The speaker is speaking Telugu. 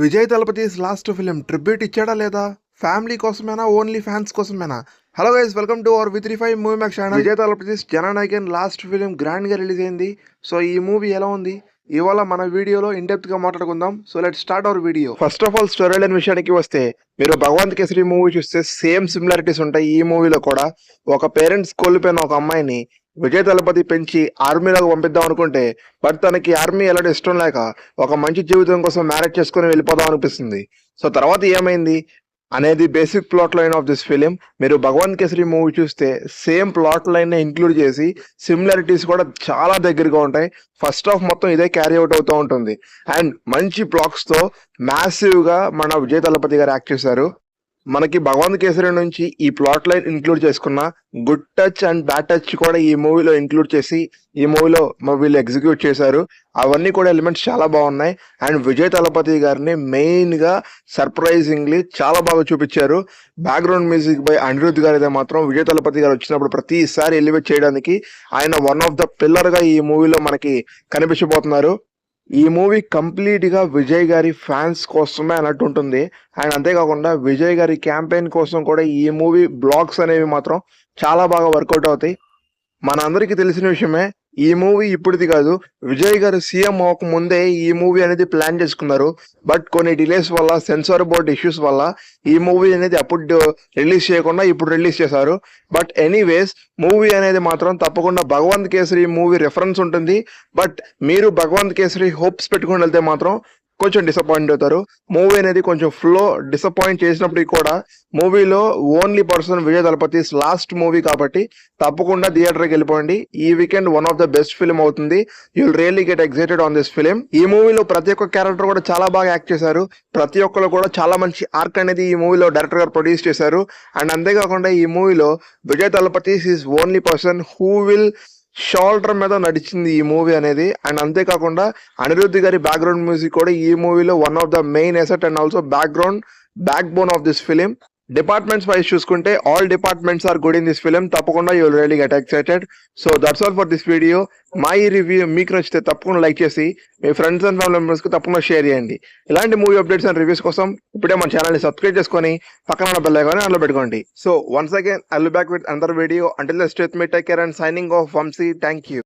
Vijay Thalapathy's last film tribute ఇచ్చాడా లేదా? ఫ్యామిలీ కోసమేనా, ఓన్లీ ఫ్యాన్స్ కోసమేనా? Hello guys, welcome to our V35 movie max channel. Vijay Thalapathy's Jananayagan last film grand గా రిలీజ్ అయింది. సో ఈ మూవీ ఎలా ఉంది ఇవాళ మన వీడియోలో ఇన్ డెప్త్ గా మాట్లాడుకుందాం. So let's start our video. First of all story line విషయానికి వస్తే, మీరు భగవంత్ కేసరి మూవీ చూస్తే సేమ్ సిమిలారిటీస్ ఉంటాయి. ఈ మూవీలో కూడా ఒక పేరెంట్స్ కోల్పోయిన ఒక అమ్మాయిని విజయ్ దళపతి పెంచి ఆర్మీలోకి పంపిద్దాం అనుకుంటే, బట్ తనకి ఆర్మీ వెళ్ళడం ఇష్టం లేక ఒక మంచి జీవితం కోసం మ్యారేజ్ చేసుకుని వెళ్ళిపోదాం అనిపిస్తుంది. సో తర్వాత ఏమైంది అనేది basic plot line of this film. మీరు భగవంత్ కేసరి మూవీ చూస్తే సేమ్ ప్లాట్ లైన్ ఇంక్లూడ్ చేసి సిమిలారిటీస్ కూడా చాలా దగ్గరగా ఉంటాయి. ఫస్ట్ హాఫ్ మొత్తం ఇదే క్యారీ అవుట్ అవుతూ ఉంటుంది అండ్ మంచి బ్లాక్స్ తో మ్యాసివ్ గా మన విజయ్ దళపతి గారు యాక్ట్ చేశారు. మనకి భగవంత్ కేసరి నుంచి ఈ ప్లాట్ లైన్ ఇంక్లూడ్ చేసుకున్న good touch and bad touch కూడా ఈ మూవీలో ఇంక్లూడ్ చేసి ఈ మూవీలో వీళ్ళు ఎగ్జిక్యూట్ చేశారు. అవన్నీ కూడా ఎలిమెంట్స్ చాలా బాగున్నాయి అండ్ విజయ్ దళపతి గారిని మెయిన్ గా సర్ప్రైజింగ్లీ చాలా బాగా చూపించారు. బ్యాక్గ్రౌండ్ మ్యూజిక్ బై అనిరుద్ధ్ గారు అయితే మాత్రం విజయ్ దళపతి గారు వచ్చినప్పుడు ప్రతిసారి ఎలివేట్ చేయడానికి ఆయన వన్ ఆఫ్ ద పిల్లర్ గా ఈ మూవీలో మనకి కనిపించబోతున్నారు. ఈ మూవీ కంప్లీట్ గా విజయ్ గారి ఫ్యాన్స్ కోసమే అన్నట్టు ఉంటుంది అండ్ అంతేకాకుండా విజయ్ గారి క్యాంపెయిన్ కోసం కూడా ఈ మూవీ బ్లాగ్స్ అనేవి మాత్రం చాలా బాగా వర్కౌట్ అవుతాయి. మన అందరికీ తెలిసిన విషయమే, ఈ మూవీ ఇప్పుడుది కాదు. విజయ్ గారు సీఎం అవ్వక ముందే ఈ మూవీ అనేది ప్లాన్ చేసుకున్నారు. బట్ కొన్ని డిలేస్ వల్ల, సెన్సార్ బోర్డ్ ఇష్యూస్ వల్ల ఈ మూవీ అనేది అప్పుడు రిలీజ్ చేయకుండా ఇప్పుడు రిలీజ్ చేశారు. బట్ ఎనీవేస్ మూవీ అనేది మాత్రం తప్పకుండా భగవంత్ కేసరి మూవీ రెఫరెన్స్ ఉంటుంది. బట్ మీరు భగవంత్ కేసరి హోప్స్ పెట్టుకుని వెళ్తే మాత్రం కొంచెం డిసప్పాయింట్ అవుతారు. మూవీ అనేది కొంచెం ఫ్లో డిసప్పాయింట్ చేసినప్పటికీ కూడా మూవీలో only person Vijay Thalapathy last movie కాబట్టి తప్పకుండా థియేటర్కి వెళ్ళిపోండి. ఈ weekend one of the best film అవుతుంది. You will really get excited on this film. ఈ మూవీలో ప్రతి ఒక్క క్యారెక్టర్ కూడా చాలా బాగా యాక్ట్ చేశారు. ప్రతి ఒక్కరు కూడా చాలా మంచి ఆర్క్ అనేది ఈ మూవీలో డైరెక్టర్ గారు ప్రొడ్యూస్ చేశారు. అండ్ అంతేకాకుండా ఈ మూవీలో Vijay Thalapathy is only person who will shoulder మీద నడిచింది ఈ మూవీ అనేది. అండ్ అంతేకాకుండా అనిరుద్ధ్ గారి బ్యాక్గ్రౌండ్ మ్యూజిక్ కూడా ఈ మూవీలో one of the main asset and also backbone of this film. Departments wise చూసుకుంటే all departments are good in this film. తప్పకుండా you will really get excited. So that's all for this video. మా ఈ రివ్యూ మీకు నచ్చితే తప్పకుండా లైక్ చేసి మీ ఫ్రెండ్స్ అండ్ ఫ్యామిలీ మెంబర్స్ కి తప్పకుండా షేర్ చేయండి. ఇలాంటి మూవీ అప్డేట్స్ అండ్ రివ్యూస్ కోసం ఇప్పుడే మన ఛానల్ ని సబ్స్క్రైబ్ చేసుకొని పక్కన ఉన్న బెల్ ఐకాన్ అందులో పెట్టుకోండి. So once again I will be back with another video. Until then stay with me, take care and signing off Vamshi. Thank you.